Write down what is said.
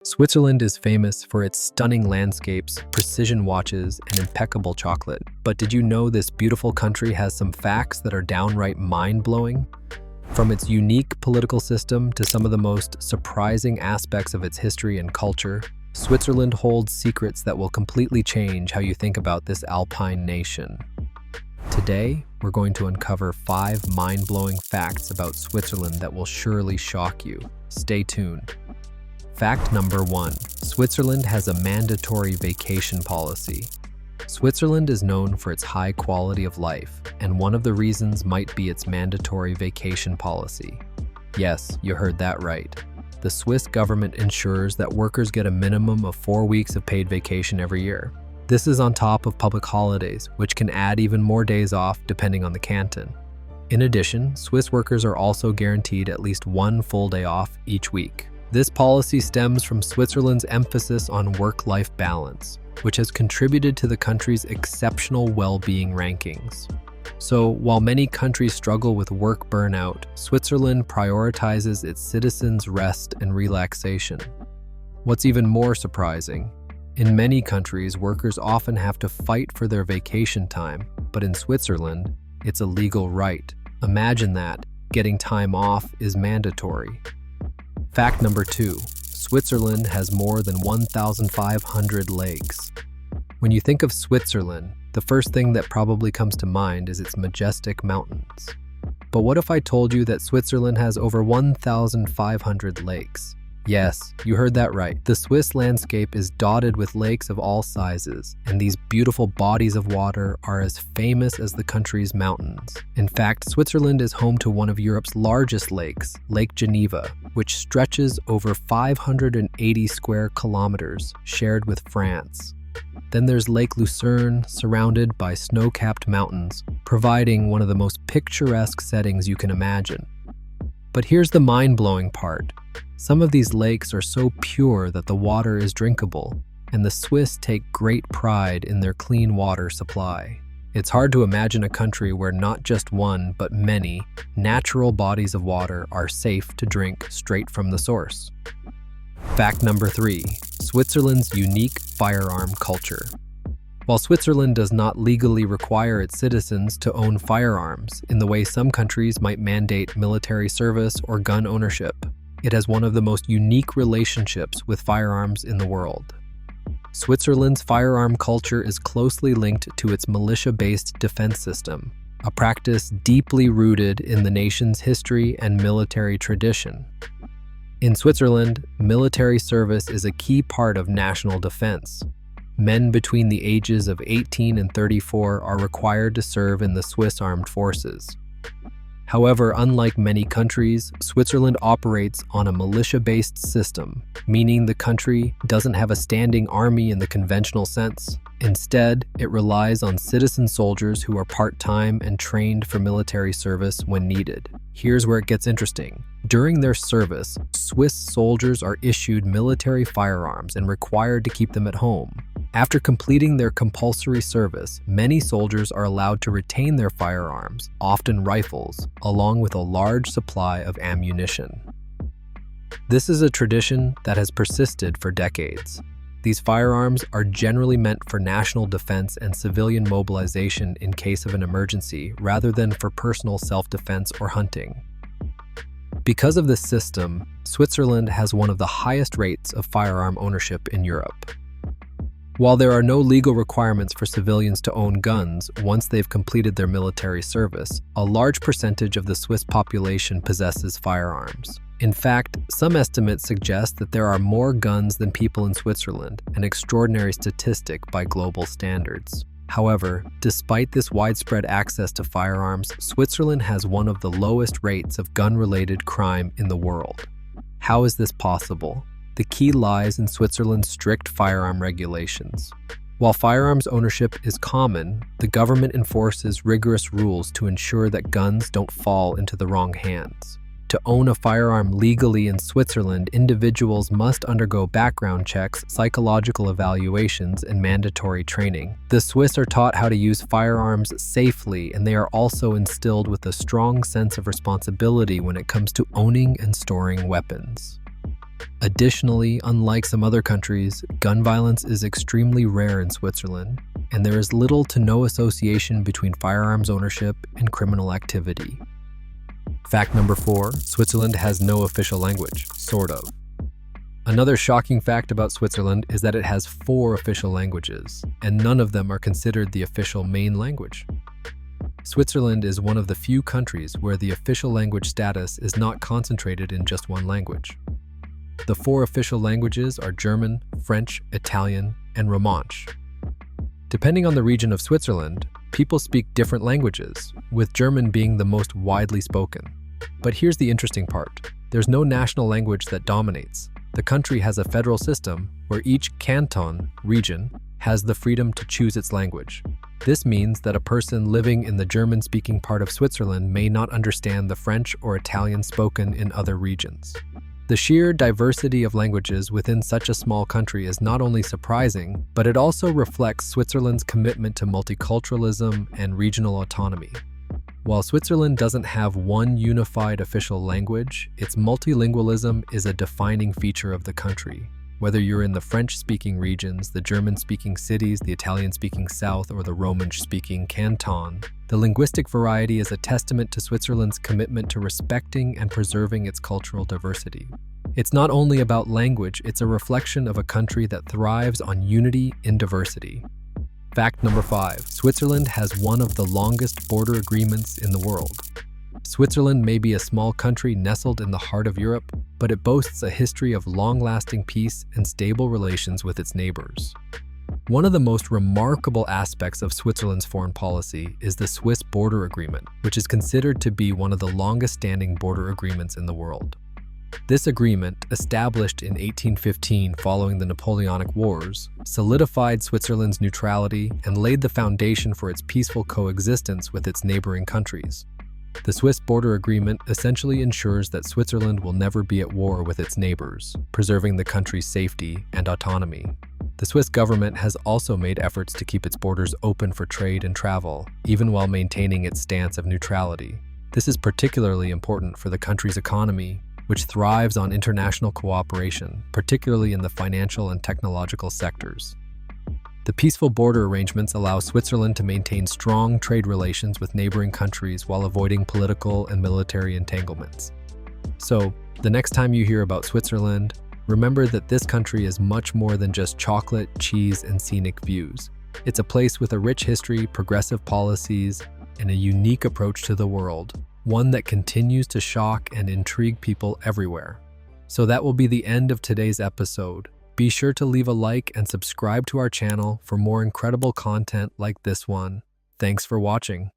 Switzerland is famous for its stunning landscapes, precision watches, and impeccable chocolate. But did you know this beautiful country has some facts that are downright mind-blowing? From its unique political system to some of the most surprising aspects of its history and culture, Switzerland holds secrets that will completely change how you think about this Alpine nation. Today, we're going to uncover 5 mind-blowing facts about Switzerland that will surely shock you. Stay tuned. Fact number 1. Switzerland has a mandatory vacation policy. Switzerland is known for its high quality of life, and one of the reasons might be its mandatory vacation policy. Yes, you heard that right. The Swiss government ensures that workers get a minimum of 4 weeks of paid vacation every year. This is on top of public holidays, which can add even more days off depending on the canton. In addition, Swiss workers are also guaranteed at least 1 full day off each week. This policy stems from Switzerland's emphasis on work-life balance, which has contributed to the country's exceptional well-being rankings. So, while many countries struggle with work burnout, Switzerland prioritizes its citizens' rest and relaxation. What's even more surprising, in many countries, workers often have to fight for their vacation time, but in Switzerland, it's a legal right. Imagine that, getting time off is mandatory. Fact number 2. Switzerland has more than 1,500 lakes. When you think of Switzerland, the first thing that probably comes to mind is its majestic mountains. But what if I told you that Switzerland has over 1,500 lakes? Yes, you heard that right. The Swiss landscape is dotted with lakes of all sizes, and these beautiful bodies of water are as famous as the country's mountains. In fact, Switzerland is home to one of Europe's largest lakes, Lake Geneva, which stretches over 580 square kilometers, shared with France. Then there's Lake Lucerne, surrounded by snow-capped mountains, providing one of the most picturesque settings you can imagine. But here's the mind-blowing part. Some of these lakes are so pure that the water is drinkable, and the Swiss take great pride in their clean water supply. It's hard to imagine a country where not just one, but many, natural bodies of water are safe to drink straight from the source. Fact number 3. Switzerland's unique firearm culture. While Switzerland does not legally require its citizens to own firearms in the way some countries might mandate military service or gun ownership, it has one of the most unique relationships with firearms in the world. Switzerland's firearm culture is closely linked to its militia-based defense system, a practice deeply rooted in the nation's history and military tradition. In Switzerland, military service is a key part of national defense. Men between the ages of 18 and 34 are required to serve in the Swiss Armed Forces. However, unlike many countries, Switzerland operates on a militia-based system, meaning the country doesn't have a standing army in the conventional sense. Instead, it relies on citizen soldiers who are part-time and trained for military service when needed. Here's where it gets interesting. During their service, Swiss soldiers are issued military firearms and required to keep them at home. After completing their compulsory service, many soldiers are allowed to retain their firearms, often rifles, along with a large supply of ammunition. This is a tradition that has persisted for decades. These firearms are generally meant for national defense and civilian mobilization in case of an emergency, rather than for personal self-defense or hunting. Because of this system, Switzerland has one of the highest rates of firearm ownership in Europe. While there are no legal requirements for civilians to own guns once they've completed their military service, a large percentage of the Swiss population possesses firearms. In fact, some estimates suggest that there are more guns than people in Switzerland, an extraordinary statistic by global standards. However, despite this widespread access to firearms, Switzerland has one of the lowest rates of gun-related crime in the world. How is this possible? The key lies in Switzerland's strict firearm regulations. While firearms ownership is common, the government enforces rigorous rules to ensure that guns don't fall into the wrong hands. To own a firearm legally in Switzerland, individuals must undergo background checks, psychological evaluations, and mandatory training. The Swiss are taught how to use firearms safely, and they are also instilled with a strong sense of responsibility when it comes to owning and storing weapons. Additionally, unlike some other countries, gun violence is extremely rare in Switzerland, and there is little to no association between firearms ownership and criminal activity. Fact number 4, Switzerland has no official language, sort of. Another shocking fact about Switzerland is that it has 4 official languages, and none of them are considered the official main language. Switzerland is one of the few countries where the official language status is not concentrated in just one language. The 4 official languages are German, French, Italian, and Romansh. Depending on the region of Switzerland, people speak different languages, with German being the most widely spoken. But here's the interesting part. There's no national language that dominates. The country has a federal system where each canton, region, has the freedom to choose its language. This means that a person living in the German-speaking part of Switzerland may not understand the French or Italian spoken in other regions. The sheer diversity of languages within such a small country is not only surprising, but it also reflects Switzerland's commitment to multiculturalism and regional autonomy. While Switzerland doesn't have one unified official language, its multilingualism is a defining feature of the country. Whether you're in the French-speaking regions, the German-speaking cities, the Italian-speaking South, or the Romansh-speaking Canton, the linguistic variety is a testament to Switzerland's commitment to respecting and preserving its cultural diversity. It's not only about language, it's a reflection of a country that thrives on unity in diversity. Fact number 5, Switzerland has one of the longest border agreements in the world. Switzerland may be a small country nestled in the heart of Europe, but it boasts a history of long-lasting peace and stable relations with its neighbors. One of the most remarkable aspects of Switzerland's foreign policy is the Swiss Border Agreement, which is considered to be one of the longest-standing border agreements in the world. This agreement, established in 1815 following the Napoleonic Wars, solidified Switzerland's neutrality and laid the foundation for its peaceful coexistence with its neighboring countries. The Swiss Border Agreement essentially ensures that Switzerland will never be at war with its neighbors, preserving the country's safety and autonomy. The Swiss government has also made efforts to keep its borders open for trade and travel, even while maintaining its stance of neutrality. This is particularly important for the country's economy, which thrives on international cooperation, particularly in the financial and technological sectors. The peaceful border arrangements allow Switzerland to maintain strong trade relations with neighboring countries while avoiding political and military entanglements. So, the next time you hear about Switzerland, remember that this country is much more than just chocolate, cheese, and scenic views. It's a place with a rich history, progressive policies, and a unique approach to the world, one that continues to shock and intrigue people everywhere. So that will be the end of today's episode. Be sure to leave a like and subscribe to our channel for more incredible content like this one. Thanks for watching.